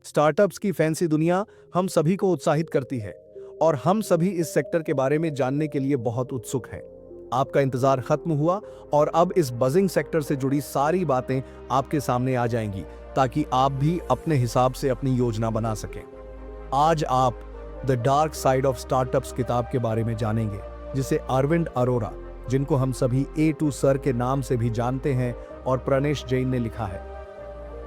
Startups की fancy दुनिया हम सभी को उत्साहित करती है और हम सभी इस सेक्टर के बारे में जानने के लिए बहुत उत्सुक हैं। आपका इंतजार खत्म हुआ और अब इस बजिंग सेक्टर से जुड़ी सारी बातें आपके सामने आ जाएंगी ताकि आप भी अपने हिसाब से अपनी योजना बना सकें। आज आप the dark side of startups किताब के बारे में जानेंगे, जिसे अरविंद अरोरा, जिनको हम सभी A2 सर के नाम से भी जानते हैं, और प्रणेश जैन ने लिखा है।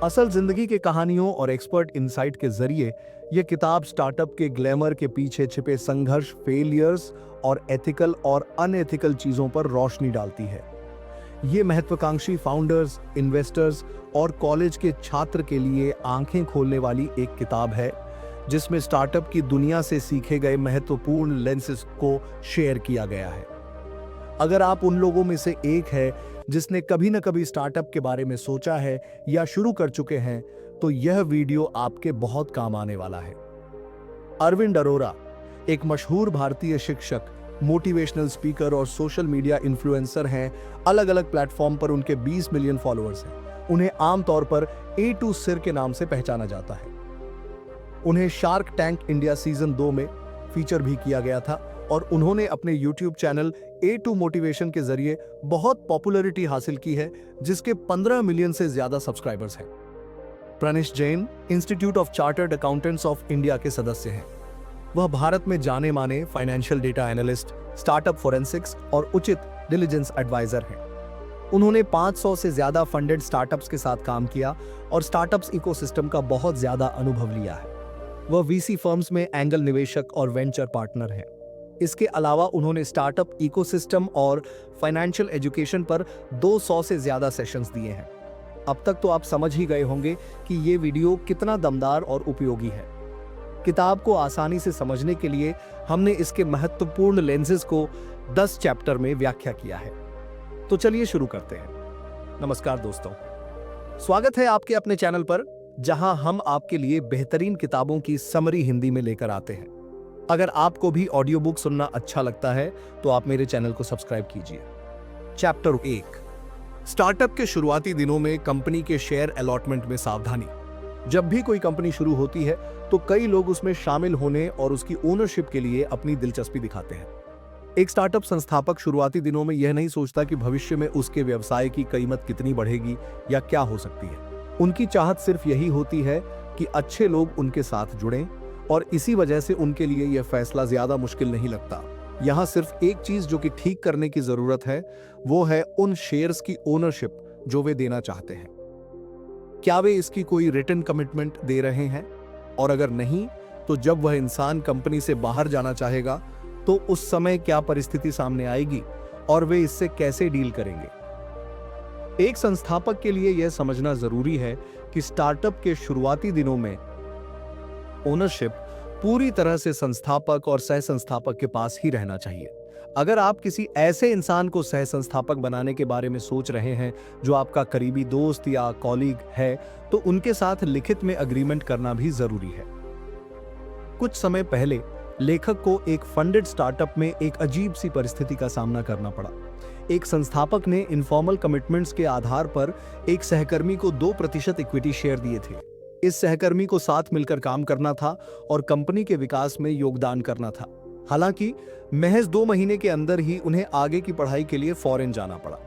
असल जिंदगी के कहानियों और एक्सपर्ट इनसाइट के जरिए यह किताब स्टार्टअप के ग्लैमर के पीछे छिपे संघर्ष, फेलियर्स और एथिकल और अनएथिकल चीजों पर रोशनी डालती है। ये महत्वाकांक्षी फाउंडर्स, इन्वेस्टर्स और कॉलेज के छात्र के लिए आंखें खोलने वाली एक किताब है, जिसमें स्टार्टअप की दुनिया से सीखे गए महत्वपूर्ण लेंसेस को शेयर किया गया है। अगर आप उन लोगों में से एक है जिसने कभी न कभी स्टार्टअप के बारे में सोचा है या शुरू कर चुके हैं, तो यह वीडियो आपके बहुत काम आने वाला है। अरविंद अरोरा एक मशहूर भारतीय शिक्षक, मोटिवेशनल स्पीकर और सोशल मीडिया इन्फ्लुएंसर हैं। अलग अलग प्लेटफॉर्म पर उनके 20 मिलियन फॉलोअर्स हैं। उन्हें आमतौर पर A2 सिर के नाम से पहचाना जाता है। उन्हें शार्क टैंक इंडिया सीजन 2 में फीचर भी किया गया था और उन्होंने अपने YouTube चैनल A2 मोटिवेशन के जरिए बहुत पॉपुलैरिटी हासिल की है, जिसके 15 मिलियन से ज्यादा सब्सक्राइबर्स हैं। Pranesh Jain institute of chartered accountants of India के सदस्य हैं। वह भारत में जाने माने financial data analyst, startup forensics और उचित डिलिजेंस एडवाइजर हैं। उन्होंने 500 से ज्यादा फंडेड स्टार्टअप्स के साथ काम किया और स्टार्टअप्स इकोसिस्टम का बहुत ज्यादा अनुभव लिया है। वह VC फर्म्स में एंगल निवेशक और वेंचर पार्टनर हैं। इसके अलावा उन्होंने स्टार्टअप इकोसिस्टम और फाइनेंशियल एजुकेशन पर 200 से ज्यादा सेशंस दिए हैं। अब तक तो आप समझ ही गए होंगे कि ये वीडियो कितना दमदार और उपयोगी है। किताब को आसानी से समझने के लिए हमने इसके महत्वपूर्ण लेंसेज को 10 चैप्टर में व्याख्या किया है। तो चलिए शुरू करते हैं। नमस्कार दोस्तों, स्वागत है आपके अपने चैनल पर, जहां हम आपके लिए बेहतरीन किताबों की समरी हिंदी में लेकर आते हैं। अगर आपको भी ऑडियो बुक सुनना अच्छा लगता है तो आप मेरे चैनल को सब्सक्राइब कीजिए। चैप्टर 1, स्टार्टअप के शुरुआती दिनों में कंपनी के शेयर अलॉटमेंट में सावधानी। जब भी कोई कंपनी शुरू होती है तो कई लोग उसमें शामिल होने और उसकी ओनरशिप के लिए अपनी दिलचस्पी दिखाते हैं। एक स्टार्टअप संस्थापक शुरुआती दिनों में यह नहीं सोचता कि भविष्य में उसके व्यवसाय की कीमत कितनी बढ़ेगी या क्या हो सकती है। उनकी चाहत सिर्फ यही होती है कि अच्छे लोग उनके साथ जुड़ें, और इसी वजह से उनके लिए यह फैसला ज्यादा मुश्किल नहीं लगता। यहां सिर्फ एक चीज जो कि ठीक करने की जरूरत है, वो है उन शेयर्स की ओनरशिप जो वे देना चाहते हैं। क्या वे इसकी कोई रिटन कमिटमेंट दे रहे हैं? और अगर नहीं, तो जब वह इंसान कंपनी से बाहर जाना चाहेगा तो उस समय क्या परिस्थिति सामने आएगी और वे इससे कैसे डील करेंगे? एक संस्थापक के लिए यह समझना जरूरी है कि स्टार्टअप के शुरुआती दिनों में ओनरशिप पूरी तरह से संस्थापक और सह संस्थापक के पास ही रहना चाहिए। अगर आप किसी ऐसे इंसान को सह संस्थापक बनाने के बारे में सोच रहे हैं जो आपका करीबी दोस्त या कॉलीग है, तो उनके साथ लिखित में अग्रीमेंट करना भी जरूरी है। कुछ समय पहले लेखक को एक फंडेड स्टार्टअप में एक अजीब सी परिस्थिति का सामना करना पड़ा। एक संस्थापक ने इनफॉर्मल कमिटमेंट्स के आधार पर एक सहकर्मी को 2% इक्विटी शेयर दिए थे। इस सहकर्मी को साथ मिलकर काम करना था और कंपनी के विकास में योगदान करना था। हालांकि महज 2 महीने के अंदर ही उन्हें आगे की पढ़ाई के लिए फॉरेन जाना पड़ा।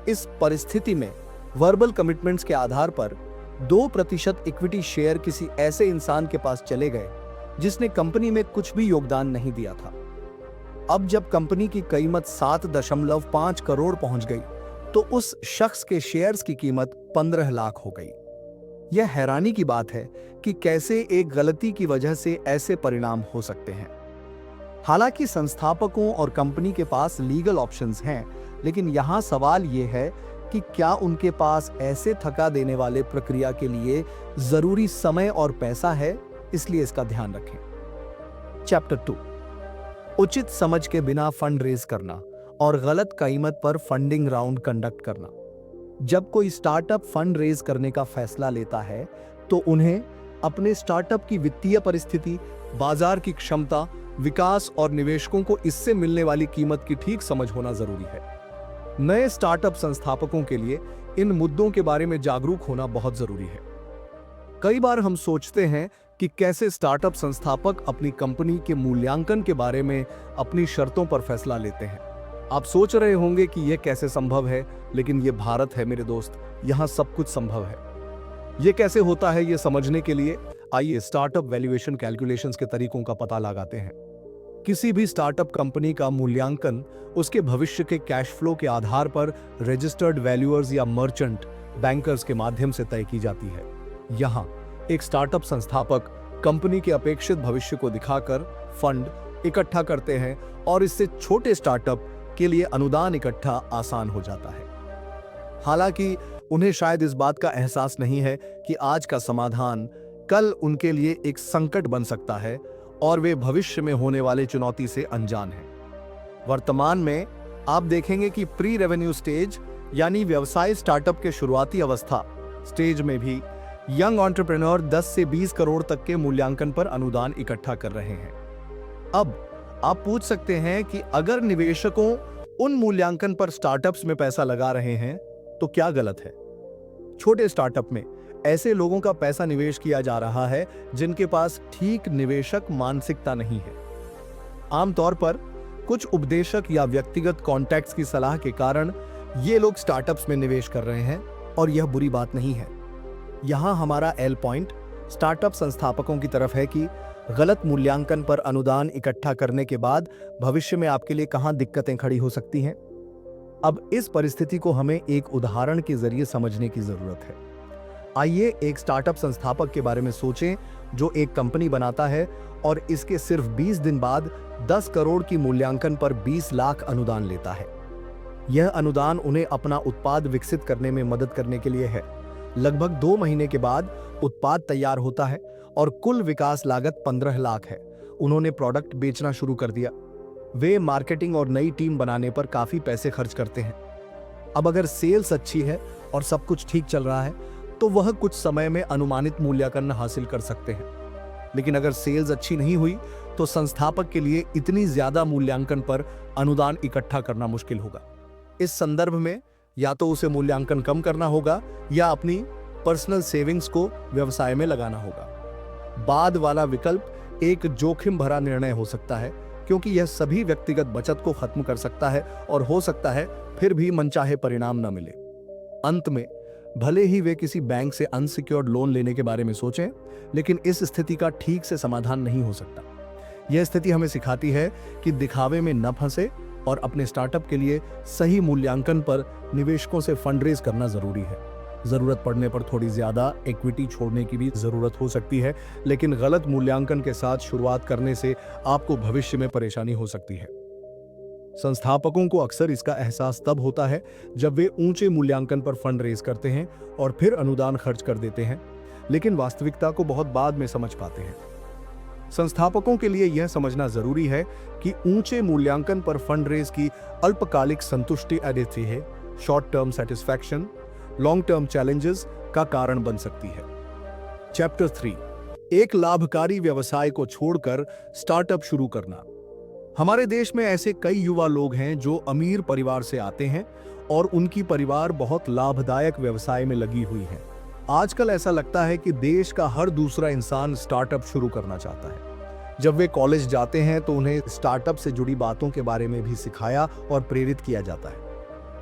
इस परिस्थिति में वर्बल कमिटमेंट्स के आधार पर 2% इक्विटी शेयर किसी ऐसे इंसान के पास चले गए जिसने कंपनी में कुछ भी योगदान नहीं दिया था। अब जब कंपनी की कीमत 7.5 करोड़ पहुंच गई, तो उस शख्स के शेयर्स की कीमत 15 लाख हो गई। यह हैरानी की बात है कि कैसे एक गलती की वजह से ऐसे परिणाम हो सकते हैं। हालांकि संस्थापकों और कंपनी के पास लीगल ऑप्शंस हैं, लेकिन यहां सवाल यह है कि क्या उनके पास ऐसे थका देने वाले प्रक्रिया के लिए जरूरी समय और पैसा है। इसलिए इसका ध्यान रखें। चैप्टर 2, उचित समझ के बिना फंड रेज करना और गलत कीमत पर फंडिंग राउंड कंडक्ट करना। जब कोई स्टार्टअप फंड रेज करने का फैसला लेता है तो उन्हें अपने स्टार्टअप की वित्तीय परिस्थिति, बाजार की क्षमता, विकास और निवेशकों को इससे मिलने वाली कीमत की ठीक समझ होना जरूरी है। नए स्टार्टअप संस्थापकों के लिए इन मुद्दों के बारे में जागरूक होना बहुत जरूरी है। कई बार हम सोचते हैं कि कैसे स्टार्टअप संस्थापक अपनी कंपनी के मूल्यांकन के बारे में अपनी शर्तों पर फैसला लेते हैं। आप सोच रहे होंगे कि यह कैसे संभव है, लेकिन यह भारत है मेरे दोस्त, यहां सब कुछ संभव है। यह कैसे होता है, यह समझने के लिए आइए स्टार्टअप वैल्यूएशन कैलकुलेशंस के तरीकों का पता लगाते हैं। किसी भी स्टार्टअप कंपनी का मूल्यांकन उसके भविष्य के कैश फ्लो के आधार पर रजिस्टर्ड वैल्यूअर्स या मर्चेंट बैंकर्स के माध्यम से तय की जाती है। यहाँ एक स्टार्टअप संस्थापक कंपनी के अपेक्षित भविष्य को दिखाकर फंड इकट्ठा करते हैं और इससे छोटे स्टार्टअप के लिए अनुदान इकट्ठा आसान हो जाता है। हालांकि उन्हें शायद इस बात का एहसास नहीं है कि आज का समाधान कल उनके लिए एक संकट बन सकता है और वे भविष्य में होने वाले चुनौती से अनजान हैं। वर्तमान में आप देखेंगे कि प्री रेवेन्यू स्टेज यानी व्यवसाय स्टार्टअप के शुरुआती अवस्था स्टेज में भी यंग एंटरप्रेन्योर 10 से 20 करोड़ तक के मूल्यांकन पर अनुदान इकट्ठा कर रहे हैं। अब आप पूछ सकते हैं कि अगर निवेशकों उन मूल्यांकन पर स्टार्टअप्स में पैसा लगा रहे हैं तो क्या गलत है? छोटे स्टार्टअप में ऐसे लोगों का पैसा निवेश किया जा रहा है जिनके पास ठीक निवेशक मानसिकता नहीं है। आमतौर पर कुछ उपदेशक या व्यक्तिगत कॉन्टैक्ट्स की सलाह के कारण ये लोग स्टार्टअप्स में निवेश कर रहे हैं और यह बुरी बात नहीं है। यहां हमारा एल पॉइंट स्टार्टअप संस्थापकों की तरफ है कि गलत मूल्यांकन पर अनुदान इकट्ठा करने के बाद भविष्य में आपके लिए कहां दिक्कतें खड़ी हो सकती हैं। अब इस परिस्थिति को हमें एक उदाहरण के जरिए समझने की जरूरत है। आइए एक स्टार्टअप संस्थापक के बारे में सोचें जो एक कंपनी बनाता है और इसके सिर्फ 20 दिन बाद 10 करोड़ की मूल्यांकन पर 20 लाख अनुदान लेता है। यह अनुदान उन्हें अपना उत्पाद विकसित करने में मदद करने के लिए है। लगभग 2 महीने के बाद उत्पाद तैयार होता है और कुल विकास लागत 15 लाख है। उन्होंने प्रोडक्ट बेचना शुरू कर दिया। वे मार्केटिंग और नई टीम बनाने पर काफी पैसे खर्च करते हैं। अब अगर सेल्स अच्छी है और सब कुछ ठीक चल रहा है तो वह कुछ समय में अनुमानित मूल्यांकन हासिल कर सकते हैं। लेकिन अगर सेल्स अच्छी नहीं हुई तो संस्थापक के लिए इतनी ज्यादा मूल्यांकन पर अनुदान इकट्ठा करना मुश्किल होगा। इस संदर्भ में या तो उसे मूल्यांकन कम करना होगा या अपनी पर्सनल सेविंग्स को व्यवसाय में लगाना होगा। बाद वाला विकल्प एक जोखिम भरा निर्णय हो सकता है क्योंकि यह सभी व्यक्तिगत बचत को खत्म कर सकता है और हो सकता है फिर भी मनचाहे परिणाम न मिले। अंत में भले ही वे किसी बैंक से अनसिक्योर्ड लोन लेने के बारे में सोचें, लेकिन इस स्थिति का ठीक से समाधान नहीं हो सकता। यह स्थिति हमें सिखाती है कि दिखावे में न फंसे और अपने स्टार्टअप के लिए सही मूल्यांकन पर निवेशकों से फंड रेज करना जरूरी है। जरूरत पड़ने पर थोड़ी ज्यादा इक्विटी छोड़ने की भी जरूरत हो सकती है, लेकिन गलत मूल्यांकन के साथ शुरुआत करने से आपको भविष्य में परेशानी हो सकती है। संस्थापकों को अक्सर इसका एहसास तब होता है जब वे ऊंचे मूल्यांकन पर फंड रेज करते हैं और फिर अनुदान खर्च कर देते हैं, लेकिन वास्तविकता को बहुत बाद में समझ पाते हैं। संस्थापकों के लिए यह समझना जरूरी है कि ऊंचे मूल्यांकन पर फंड रेज की अल्पकालिक संतुष्टि अदेती है, short term satisfaction long term challenges का कारण बन सकती है। चैप्टर 3, एक लाभकारी व्यवसाय को छोड़कर स्टार्टअप शुरू करना। हमारे देश में ऐसे कई युवा लोग हैं जो अमीर परिवार से आते हैं और उनकी परिवार बहुत लाभदायक व्यवसाय में लगी हुई है। आजकल ऐसा लगता है कि देश का हर दूसरा इंसान स्टार्टअप शुरू करना चाहता है। जब वे कॉलेज जाते हैं तो उन्हें स्टार्टअप से जुड़ी बातों के बारे में भी सिखाया और प्रेरित किया जाता है।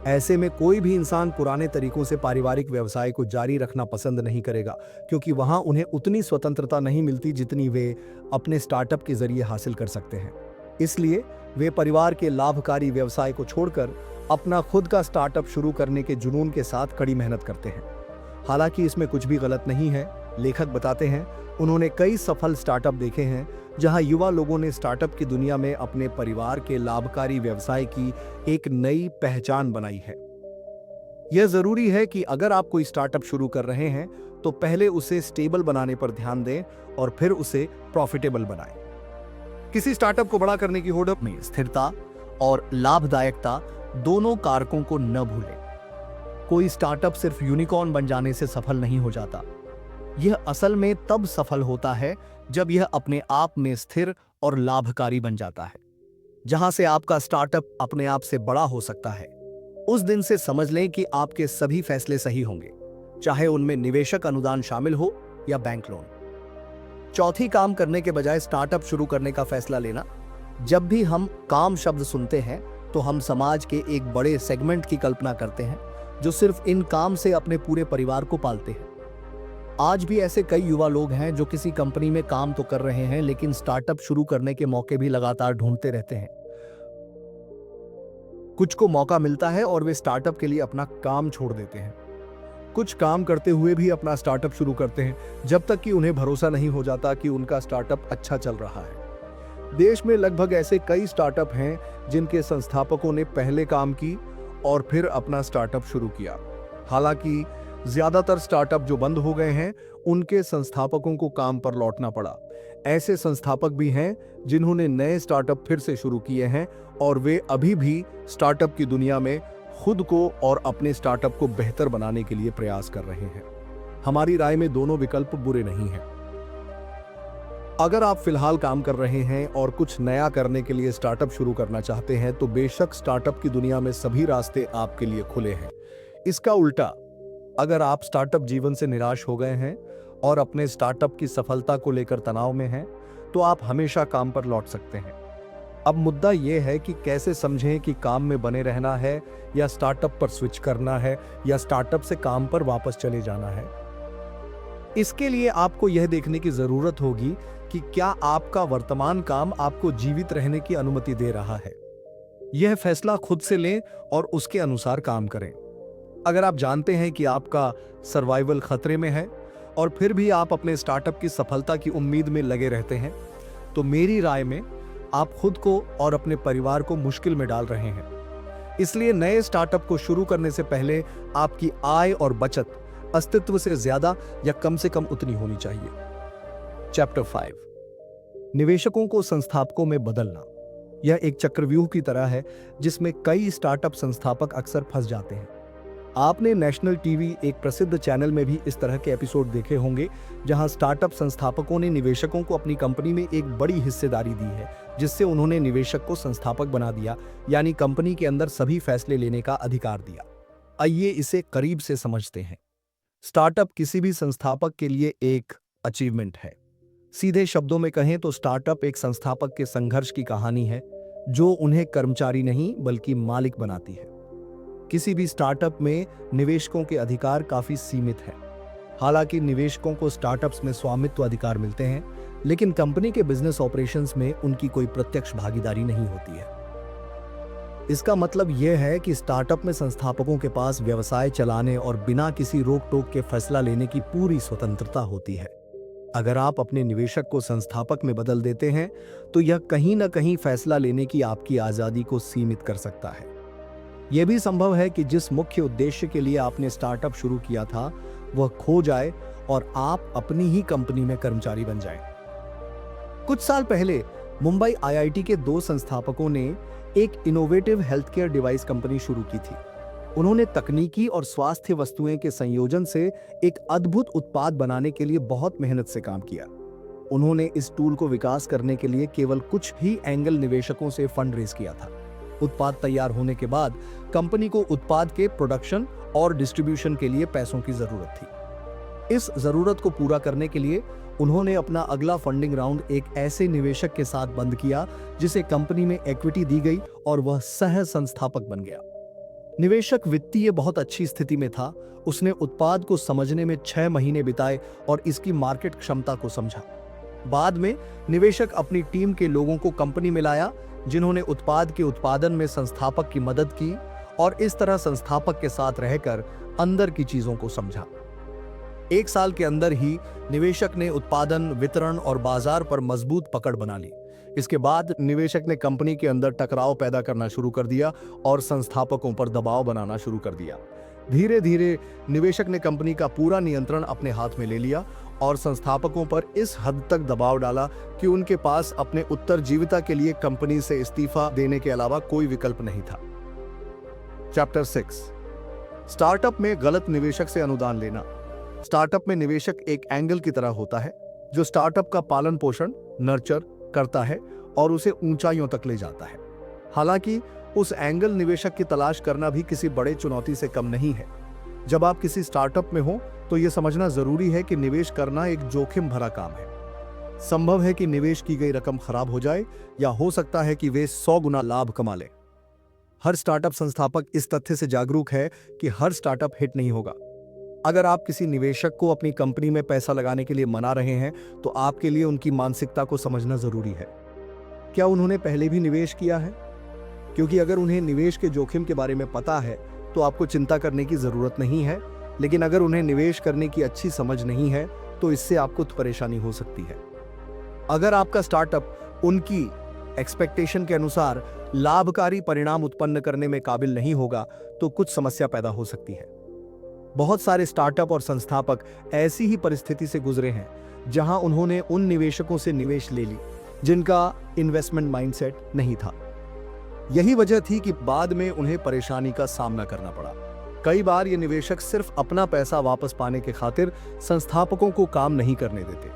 ऐसे में कोई भी इंसान पुराने तरीकों से पारिवारिक व्यवसाय को जारी रखना पसंद नहीं करेगा, क्योंकि वहां उन्हें उतनी स्वतंत्रता नहीं मिलती जितनी वे अपने स्टार्टअप के जरिए हासिल कर सकते हैं। इसलिए वे परिवार के लाभकारी व्यवसाय को छोड़कर अपना खुद का स्टार्टअप शुरू करने के जुनून के साथ कड़ी मेहनत करते हैं। हालांकि इसमें कुछ भी गलत नहीं है। लेखक बताते हैं उन्होंने कई सफल स्टार्टअप देखे हैं जहां युवा लोगों ने स्टार्टअप की दुनिया में अपने परिवार के लाभकारी व्यवसाय की एक नई पहचान बनाई है। यह जरूरी है कि अगर आप कोई स्टार्टअप शुरू कर रहे हैं तो पहले उसे स्टेबल बनाने पर ध्यान दें और फिर उसे प्रॉफिटेबल बनाएं। किसी स्टार्टअप को बड़ा करने की होड़ में स्थिरता और लाभदायकता दोनों कारकों को न भूलें। कोई स्टार्टअप सिर्फ यूनिकॉर्न बन जाने से सफल नहीं हो जाता। यह असल में तब सफल होता है जब यह अपने आप में स्थिर और लाभकारी बन जाता है। जहां से आपका स्टार्टअप अपने आप से बड़ा हो सकता है, उस दिन से समझ लें कि आपके सभी फैसले सही होंगे, चाहे उनमें निवेशक अनुदान शामिल हो या बैंक लोन। चौथी, काम करने के बजाय स्टार्टअप शुरू करने का फैसला लेना। जब भी हम काम शब्द सुनते हैं तो हम समाज के एक बड़े सेगमेंट की कल्पना करते हैं जो सिर्फ इन काम से अपने पूरे परिवार को पालते हैं। आज भी ऐसे कई युवा लोग हैं जो किसी कंपनी में काम तो कर रहे हैं लेकिन स्टार्टअप शुरू करने के मौके भी लगातार ढूंढते रहते हैं। कुछ को मौका मिलता है और वे स्टार्टअप के लिए अपना काम छोड़ देते हैं। कुछ काम करते हुए भी अपना स्टार्टअप शुरू करते हैं जब तक कि उन्हें भरोसा नहीं हो जाता कि उनका स्टार्टअप अच्छा चल रहा है। देश में लगभग ऐसे कई स्टार्टअप हैं जिनके संस्थापकों ने पहले काम की और फिर अपना स्टार्टअप शुरू किया। हालांकि ज्यादातर स्टार्टअप जो बंद हो गए हैं उनके संस्थापकों को काम पर लौटना पड़ा। ऐसे संस्थापक भी हैं जिन्होंने नए स्टार्टअप फिर से शुरू किए हैं और वे अभी भी स्टार्टअप की दुनिया में खुद को और अपने स्टार्टअप को बेहतर बनाने के लिए प्रयास कर रहे हैं। हमारी राय में दोनों विकल्प बुरे नहीं हैं। अगर आप फिलहाल काम कर रहे हैं और कुछ नया करने के लिए स्टार्टअप शुरू करना चाहते हैं तो बेशक स्टार्टअप की दुनिया में सभी रास्ते आपके लिए खुले हैं। इसका उल्टा, अगर आप स्टार्टअप जीवन से निराश हो गए हैं और अपने स्टार्टअप की सफलता को लेकर तनाव में हैं, तो आप हमेशा काम पर लौट सकते हैं। अब मुद्दा यह है कि कैसे समझें कि काम में बने रहना है या स्टार्टअप पर स्विच करना है या स्टार्टअप से काम पर वापस चले जाना है। इसके लिए आपको यह देखने की जरूरत होगी कि क्या आपका वर्तमान काम आपको जीवित रहने की अनुमति दे रहा है। यह फैसला खुद से लें और उसके अनुसार काम करें। अगर आप जानते हैं कि आपका सर्वाइवल खतरे में है और फिर भी आप अपने स्टार्टअप की सफलता की उम्मीद में लगे रहते हैं, तो मेरी राय में आप खुद को और अपने परिवार को मुश्किल में डाल रहे हैं। इसलिए नए स्टार्टअप को शुरू करने से पहले आपकी आय और बचत अस्तित्व से ज्यादा या कम से कम उतनी होनी चाहिए। चैप्टर 5, निवेशकों को संस्थापकों में बदलना। यह एक चक्रव्यूह की तरह है जिसमें कई स्टार्टअप संस्थापक अक्सर फंस जाते हैं। आपने नेशनल टीवी एक प्रसिद्ध चैनल में भी इस तरह के एपिसोड देखे होंगे जहां स्टार्टअप संस्थापकों ने निवेशकों को अपनी कंपनी में एक बड़ी हिस्सेदारी दी है, जिससे उन्होंने निवेशक को संस्थापक बना दिया, यानी कंपनी के अंदर सभी फैसले लेने का अधिकार दिया। आइए इसे करीब से समझते हैं। स्टार्टअप किसी भी संस्थापक के लिए एक अचीवमेंट है। सीधे शब्दों में कहें तो स्टार्टअप एक संस्थापक के संघर्ष की कहानी है जो उन्हें कर्मचारी नहीं बल्कि मालिक बनाती है। किसी भी स्टार्टअप में निवेशकों के अधिकार काफी सीमित हैं। हालांकि निवेशकों को स्टार्टअप्स में स्वामित्व अधिकार मिलते हैं, लेकिन कंपनी के बिजनेस ऑपरेशंस में उनकी कोई प्रत्यक्ष भागीदारी नहीं होती है। इसका मतलब यह है कि स्टार्टअप में संस्थापकों के पास व्यवसाय चलाने और बिना किसी रोक टोक के फैसला लेने की पूरी स्वतंत्रता होती है। अगर आप अपने निवेशक को संस्थापक में बदल देते हैं तो यह कहीं ना कहीं फैसला लेने की आपकी आजादी को सीमित कर सकता है। यह भी संभव है कि जिस मुख्य उद्देश्य के लिए आपने स्टार्टअप शुरू किया था वह खो जाए और आप अपनी ही कंपनी में कर्मचारी बन जाएं। कुछ साल पहले मुंबई आईआईटी के 2 संस्थापकों ने एक innovative health care device company शुरू की थी। उन्होंने तकनीकी और स्वास्थ्य वस्तुएं के संयोजन से एक अद्भुत उत्पाद बनाने के लिए बहुत मेहनत से काम किया। उन्होंने इस टूल को विकास करने के लिए केवल कुछ ही एंगल निवेशकों से फंड रेज किया था। उत्पाद तैयार होने के बाद कंपनी को उत्पाद के प्रोडक्शन और डिस्ट्रीब्यूशन के लिए पैसों की जरूरत थी। इस जरूरत को पूरा करने के लिए उन्होंने अपना अगला फंडिंग राउंड एक ऐसे निवेशक के साथ बंद किया जिसे कंपनी में इक्विटी दी गई और वह सह संस्थापक बन गया। निवेशक वित्तीय बहुत अच्छी स्थिति में था। उसने उत्पाद को समझने में 6 महीने बिताए और इसकी मार्केट क्षमता को समझा। बाद में निवेशक अपनी टीम के लोगों को कंपनी में लाया जिन्होंने उत्पाद के उत्पादन में संस्थापक की मदद की और इस तरह संस्थापक के साथ रहकर अंदर की चीजों को समझा। 1 साल के अंदर ही निवेशक ने उत्पादन, वितरण और बाजार पर मजबूत पकड़ बना ली। इसके बाद निवेशक ने कंपनी के अंदर टकराव पैदा करना शुरू कर दिया और संस्थापकों पर दबाव बनाना शुरू कर दिया। धीरे धीरे निवेशक ने कंपनी का पूरा नियंत्रण अपने हाथ में ले लिया और संस्थापकों पर इस हद तक दबाव डाला कि उनके पास अपने उत्तरजीविता के लिए कंपनी से इस्तीफा देने के अलावा कोई विकल्प नहीं था। चैप्टर 6, स्टार्टअप में गलत निवेशक से अनुदान लेना। स्टार्टअप में निवेशक एक एंगल की तरह होता है जो स्टार्टअप का पालन पोषण, नर्चर करता है और उसे ऊंचाइयों तक ले जाता है। हालांकि उस एंगल निवेशक की तलाश करना भी किसी बड़े चुनौती से कम नहीं है। जब आप किसी स्टार्टअप में हो तो यह समझना जरूरी है कि निवेश करना एक जोखिम भरा काम है। संभव है कि निवेश की गई रकम खराब हो जाए या हो सकता है कि वे 100 गुना लाभ कमा लें। हर स्टार्टअप संस्थापक इस तथ्य से जागरूक है कि हर स्टार्टअप हिट नहीं होगा। अगर आप किसी निवेशक को अपनी कंपनी में पैसा लगाने के लिए मना रहे हैं, तो आपके लिए उनकी मानसिकता को समझना जरूरी है। क्या उन्होंने पहले भी निवेश किया है? क्योंकि अगर उन्हें निवेश के जोखिम के बारे में पता है, तो आपको चिंता करने की जरूरत नहीं है। लेकिन अगर उन्हें निवेश करने की अच्छी समझ नहीं है, तो इससे आपको परेशानी हो सकती है। अगर आपका स्टार्टअप उनकी एक्सपेक्टेशन के अनुसार लाभकारी परिणाम उत्पन्न करने में काबिल नहीं होगा, तो कुछ समस्या पैदा हो सकती है। बहुत सारे स्टार्टअप और संस्थापक ऐसी ही परिस्थिति से गुजरे हैं, जहां उन्होंने उन निवेशकों से निवेश ले ली जिनका इन्वेस्टमेंट माइंडसेट नहीं था। यही वजह थी कि बाद में उन्हें परेशानी का सामना करना पड़ा। कई बार ये निवेशक सिर्फ अपना पैसा वापस पाने के खातिर संस्थापकों को काम नहीं करने देते।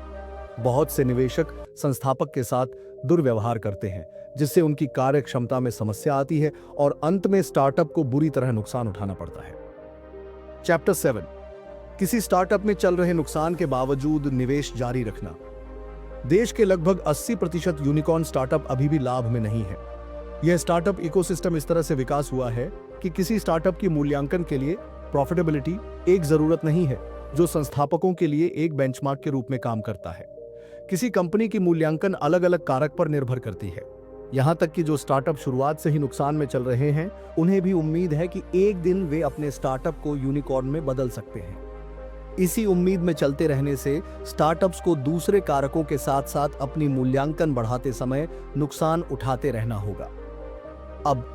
बहुत से निवेशक संस्थापक के साथ दुर्व्यवहार करते हैं, जिससे उनकी कार्य क्षमता में समस्या आती है और अंत में स्टार्टअप को बुरी तरह नुकसान उठाना पड़ता है। चैप्टर 7, किसी स्टार्टअप में चल रहे नुकसान के बावजूद निवेश जारी रखना। देश के लगभग 80% यूनिकॉर्न स्टार्टअप अभी भी लाभ में नहीं है। यह स्टार्टअप इकोसिस्टम इस तरह से विकास हुआ है कि किसी स्टार्टअप की मूल्यांकन के लिए प्रॉफिटेबिलिटी एक जरूरत नहीं है, जो संस्थापकों के लिए एक बेंचमार्क के रूप में काम करता है। किसी कंपनी की मूल्यांकन अलग अलग कारक पर निर्भर करती है। यहां तक कि जो स्टार्टअप शुरुआत से ही नुकसान में चल रहे हैं, उन्हें भी उम्मीद है कि एक दिन वे अपने स्टार्टअप को यूनिकॉर्न में बदल सकते हैं। इसी उम्मीद में चलते रहने से स्टार्टअप्स को दूसरे कारकों के साथ साथ अपनी मूल्यांकन बढ़ाते समय नुकसान उठाते रहना होगा। अब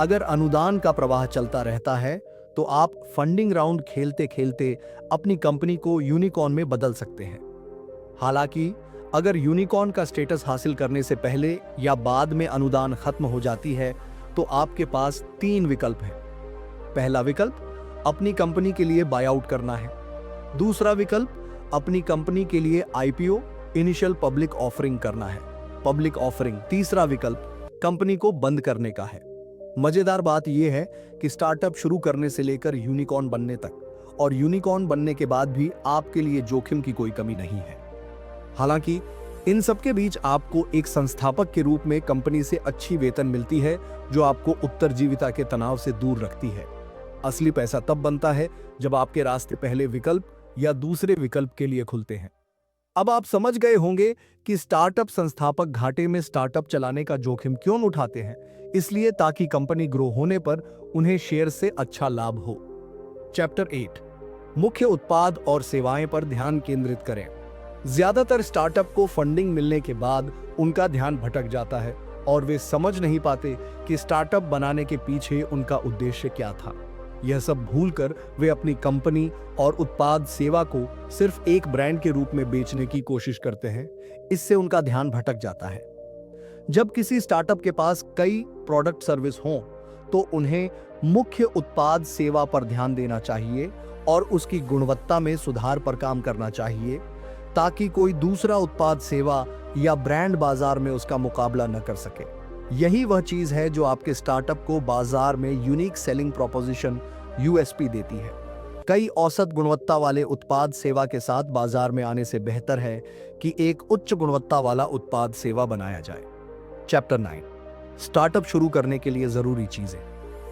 अगर अनुदान का प्रवाह चलता रहता है, तो आप फंडिंग राउंड खेलते खेलते अपनी कंपनी को यूनिकॉर्न में बदल सकते हैं। हालांकि अगर यूनिकॉर्न का स्टेटस हासिल करने से पहले या बाद में अनुदान खत्म हो जाती है, तो आपके पास 3 विकल्प हैं। पहला विकल्प अपनी कंपनी के लिए बायआउट करना है। दूसरा विकल्प अपनी कंपनी के लिए आईपीओ इनिशियल पब्लिक ऑफरिंग करना है, पब्लिक ऑफरिंग। तीसरा विकल्प कंपनी को बंद करने का है। मजेदार बात यह है कि स्टार्टअप शुरू करने से लेकर यूनिकॉर्न बनने तक और यूनिकॉर्न बनने के बाद भी आपके लिए जोखिम की कोई कमी नहीं है। हालांकि इन सब के बीच आपको एक संस्थापक के रूप में कंपनी से अच्छी वेतन मिलती है, जो आपको उत्तरजीविता के तनाव से दूर रखती है। असली पैसा तब बनता है जब आपके रास्ते पहले विकल्प या दूसरे विकल्प के लिए खुलते हैं। अब आप समझ गए होंगे कि स्टार्टअप संस्थापक घाटे में स्टार्टअप चलाने का जोखिम क्यों उठाते हैं। इसलिए ताकि कंपनी ग्रो होने पर उन्हें शेयर से अच्छा लाभ हो। चैप्टर 8, मुख्य उत्पाद और सेवाएं पर ध्यान केंद्रित करें। ज्यादातर स्टार्टअप को फंडिंग मिलने के बाद उनका ध्यान भटक जाता है और वे समझ नहीं पाते कि स्टार्टअप बनाने के पीछे उनका उद्देश्य क्या था। यह सब भूलकर वे अपनी कंपनी और उत्पाद सेवा को सिर्फ एक ब्रांड के रूप में बेचने की कोशिश करते हैं। इससे उनका ध्यान भटक जाता है। जब किसी स्टार्टअप के पास कई प्रोडक्ट सर्विस हों, तो उन्हें मुख्य उत्पाद सेवा पर ध्यान देना चाहिए और उसकी गुणवत्ता में सुधार पर काम करना चाहिए, ताकि कोई दूसरा उत्पाद सेवा या ब्रांड बाजार में उसका मुकाबला न कर सके। यही वह चीज है जो आपके स्टार्टअप को बाजार में यूनिक सेलिंग प्रोपोजिशन यूएसपी देती है। कई औसत गुणवत्ता वाले उत्पाद सेवा के साथ बाजार में आने से बेहतर है कि एक उच्च गुणवत्ता वाला उत्पाद सेवा बनाया जाए। चैप्टर 9, स्टार्टअप शुरू करने के लिए जरूरी चीजें।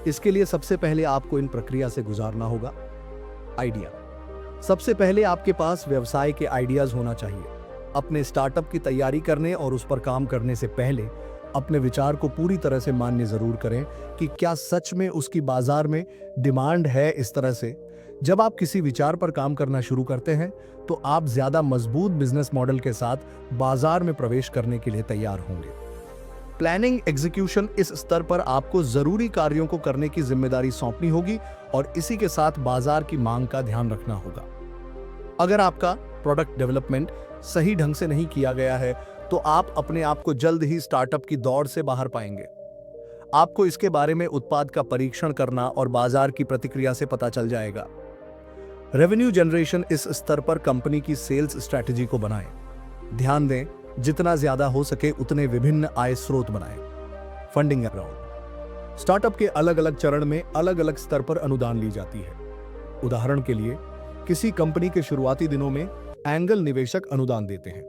इसके लिए सबसे पहले आपको इन प्रक्रिया से गुजारना होगा। आइडिया। सबसे पहले आपके पास व्यवसाय के आइडियाज होना चाहिए। अपने स्टार्टअप की तैयारी करने और उस पर काम करने से पहले अपने विचार को पूरी तरह से मानने जरूर करें कि क्या सच में उसकी बाजार में डिमांड है। इस तरह से जब आप किसी विचार पर काम करना शुरू करते हैं, तो आप ज्यादा मजबूत बिजनेस मॉडल के साथ बाजार में प्रवेश करने के लिए तैयार होंगे। प्लानिंग एग्जीक्यूशन, इस स्तर पर आपको जरूरी कार्यों को करने की जिम्मेदारी सौंपनी होगी और इसी के साथ बाजार की मांग का ध्यान रखना होगा। अगर आपका प्रोडक्ट डेवलपमेंट सही ढंग से नहीं किया गया है, तो आप अपने आप को जल्द ही स्टार्टअप की दौड़ से बाहर पाएंगे। आपको इसके बारे में उत्पाद का परीक्षण करना और बाजार की प्रतिक्रिया से पता चल जाएगा। रेवेन्यू जनरेशन, इस स्तर पर कंपनी की सेल्स स्ट्रैटेजी को बनाएं। ध्यान दें, जितना ज्यादा हो सके उतने विभिन्न आय स्रोत बनाएं। फंडिंग राउंड, स्टार्टअप के अलग अलग चरण में अलग अलग स्तर पर अनुदान ली जाती है। उदाहरण के लिए किसी कंपनी के शुरुआती दिनों में एंगल निवेशक अनुदान देते हैं।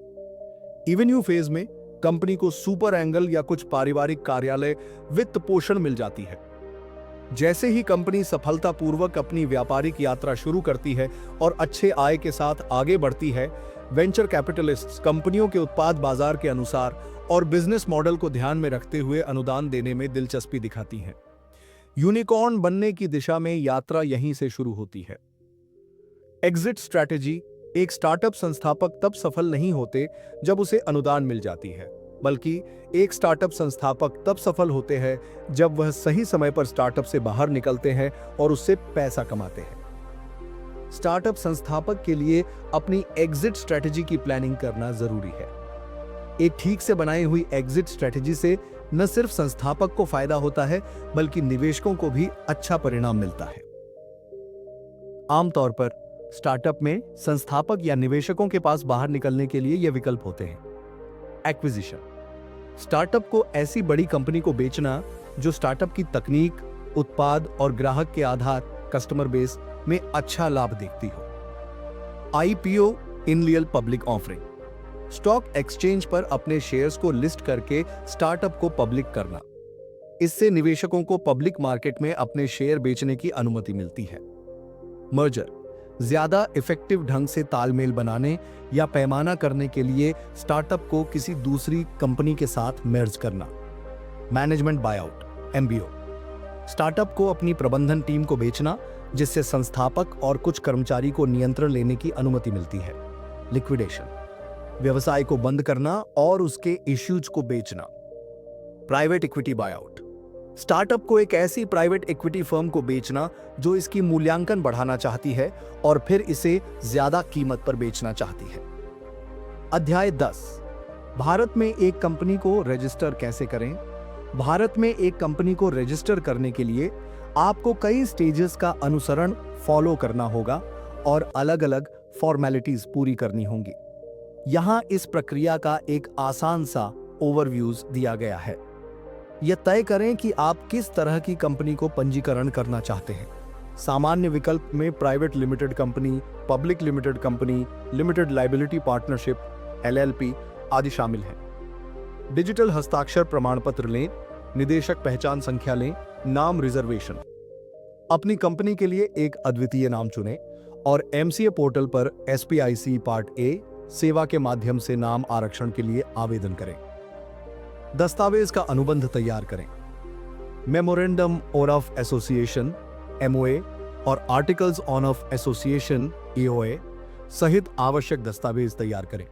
इवेन्यू फेज में कंपनी को सुपर एंगल या कुछ पारिवारिक कार्यालय वित्त पोषण मिल जाती है। जैसे ही कंपनी सफलतापूर्वक अपनी व्यापारिक यात्रा शुरू करती है और अच्छे आय के साथ आगे बढ़ती है, वेंचर कैपिटलिस्ट्स कंपनियों के उत्पाद बाजार के अनुसार और बिजनेस मॉडल को ध्यान में रखते हुए अनुदान देने में दिलचस्पी दिखाती हैं। यूनिकॉर्न बनने की दिशा में यात्रा यहीं से शुरू होती है। Exit strategy. एक स्टार्टअप संस्थापक तब सफल नहीं होते जब उसे अनुदान मिल जाती है, बल्कि एक स्टार्टअप संस्थापक तब सफल होते हैं जब वह सही समय पर स्टार्टअप से बाहर निकलते हैं और उससे पैसा कमाते हैं। स्टार्टअप संस्थापक के लिए अपनी एग्जिट स्ट्रैटेजी की प्लानिंग करना जरूरी है। एक ठीक से बनाई हुई एग्जिट स्ट्रैटेजी से न सिर्फ संस्थापक को फायदा होता है, बल्कि निवेशकों को भी अच्छा परिणाम मिलता है। आमतौर पर स्टार्टअप में संस्थापक या निवेशकों के पास बाहर निकलने के लिए ये विकल्प होते हैं। एक्विजिशन। स्टार्टअप को ऐसी बड़ी कंपनी को बेचना जो स्टार्टअप की तकनीक, उत्पाद और ग्राहक के आधार कस्टमर बेस में अच्छा लाभ देखती हो। IPO, initial public offering. Stock exchange पर अपने शेयर्स को लिस्ट करके स्टार्टअप को पब्लिक करना। इससे निवेशकों को पब्लिक मार्केट में अपने शेयर बेचने की अनुमति मिलती है। मर्जर। ज्यादा इफेक्टिव ढंग से तालमेल बनाने या पैमाना करने के लिए स्टार्टअप को किसी दूसरी कंपनी के साथ मर्ज करना। Management buyout, MBO. स्टार्टअप को अपनी प्रबंधन टीम को बेचना, जिससे संस्थापक और कुछ कर्मचारी को नियंत्रण लेने की अनुमति मिलती है। लिक्विडेशन। व्यवसाय को बंद करना और उसके इश्यूज को बेचना। Private equity buyout. स्टार्टअप को एक ऐसी प्राइवेट इक्विटी फर्म को बेचना जो इसकी मूल्यांकन बढ़ाना चाहती है और फिर इसे ज्यादा कीमत पर बेचना चाहती है। अध्याय 10। भारत में एक कंपनी को रजिस्टर कैसे करें। भारत में एक कंपनी को रजिस्टर करने के लिए आपको कई स्टेजेस का अनुसरण फॉलो करना होगा और अलग अलग फॉर्मेलिटीज पूरी करनी होंगी। यहां इस प्रक्रिया का एक आसान सा ओवरव्यूज दिया गया है। यह तय करें कि आप किस तरह की कंपनी को पंजीकरण करना चाहते हैं। सामान्य विकल्प में private limited company, public limited company, limited liability partnership, LLP आदि शामिल हैं। डिजिटल हस्ताक्षर प्रमाण पत्र लें, निदेशक पहचान संख्या लें, नाम रिजर्वेशन। अपनी कंपनी के लिए एक अद्वितीय नाम चुनें और एमसीए पोर्टल पर एसपीआईसी पार्ट ए सेवा के माध्यम से नाम आरक्षण के लिए आवेदन करें। दस्तावेज का अनुबंध तैयार करें। मेमोरेंडम ऑफ एसोसिएशन एमओए और आर्टिकल्स ऑफ एसोसिएशन एओए सहित आवश्यक दस्तावेज तैयार करें।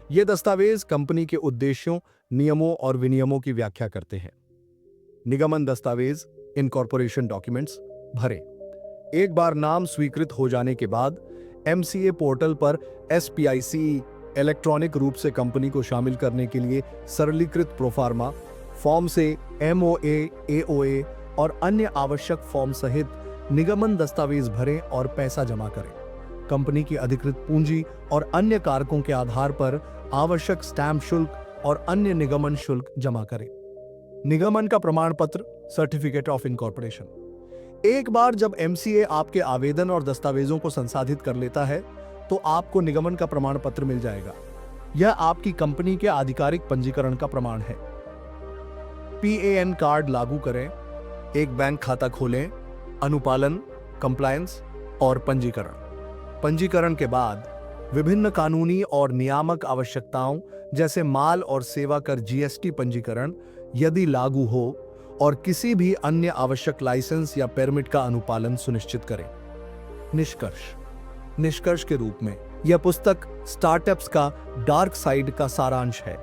ये दस्तावेज कंपनी के उद्देश्यों, नियमों और विनियमों की व्याख्या करते हैं। निगमन दस्तावेज इनकॉर्पोरेशन डॉक्यूमेंट्स भरें। एक बार नाम स्वीकृत हो जाने के बाद एमसीए पोर्टल पर एसपीआईसी इलेक्ट्रॉनिक रूप से कंपनी को शामिल करने के लिए सरलीकृत प्रोफार्मा फॉर्म से एमओए, एओए और अन्य आवश्यक फॉर्म सहित निगमन दस्तावेज भरें और पैसा जमा करें। कंपनी की अधिकृत पूंजी और अन्य कारकों के आधार पर आवश्यक स्टैंप शुल्क और अन्य निगमन शुल्क जमा करें। निगमन का प्रमाण पत्र, सर्टिफिकेट ऑफ इनकॉर्पोरेशन। एक बार जब एमसीए आपके आवेदन और दस्तावेजों को संसाधित कर लेता है तो आपको निगमन का प्रमाण पत्र मिल जाएगा। यह आपकी कंपनी के आधिकारिक पंजीकरण का प्रमाण है। पीएएन कार्ड लागू करें, एक बैंक खाता खोलें, अनुपालन, कंप्लायंस और पंजीकरण। पंजीकरण के बाद विभिन्न कानूनी और नियामक आवश्यकताओं जैसे माल और सेवा कर जीएसटी पंजीकरण यदि लागू हो और किसी भी अन्य आवश्यक लाइसेंस या परमिट का अनुपालन सुनिश्चित करें। निष्कर्ष के रूप में यह पुस्तक स्टार्टअप्स का डार्क साइड का सारांश है,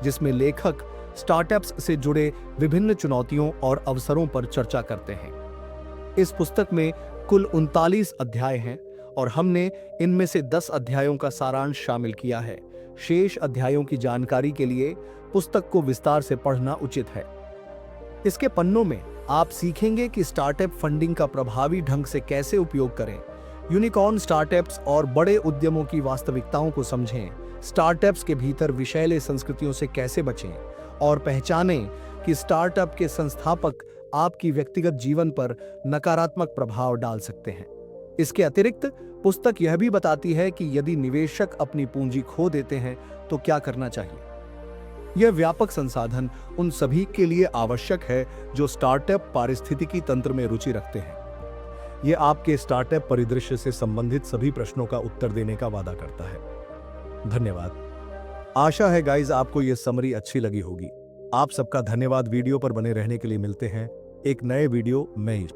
जिसमें लेखक स्टार्टअप्स से जुड़े विभिन्न चुनौतियों और अवसरों पर चर्चा करते हैं। इस पुस्तक में कुल 39 अध्याय हैं और हमने इनमें से 10 अध्यायों का सारांश शामिल किया है। शेष अध्यायों की जानकारी के लिए पुस्तक को विस्तार से पढ़ना उचित है। इसके पन्नों में आप सीखेंगे कि स्टार्टअप फंडिंग का प्रभावी ढंग से कैसे उपयोग करें, यूनिकॉर्न स्टार्टअप्स और बड़े उद्यमों की वास्तविकताओं को समझें, स्टार्टअप्स के भीतर विषैले संस्कृतियों से कैसे बचें और पहचानें कि स्टार्टअप के संस्थापक आपकी व्यक्तिगत जीवन पर नकारात्मक प्रभाव डाल सकते हैं। इसके अतिरिक्त पुस्तक यह भी बताती है कि यदि निवेशक अपनी पूंजी खो देते हैं तो क्या करना चाहिए। यह व्यापक संसाधन उन सभी के लिए आवश्यक है जो स्टार्टअप पारिस्थितिकी तंत्र में रुचि रखते हैं। यह आपके स्टार्टअप परिदृश्य से संबंधित सभी प्रश्नों का उत्तर देने का वादा करता है। धन्यवाद। आशा है गाइज आपको यह समरी अच्छी लगी होगी। आप सबका धन्यवाद। वीडियो पर बने रहने के लिए मिलते हैं एक नए वीडियो में।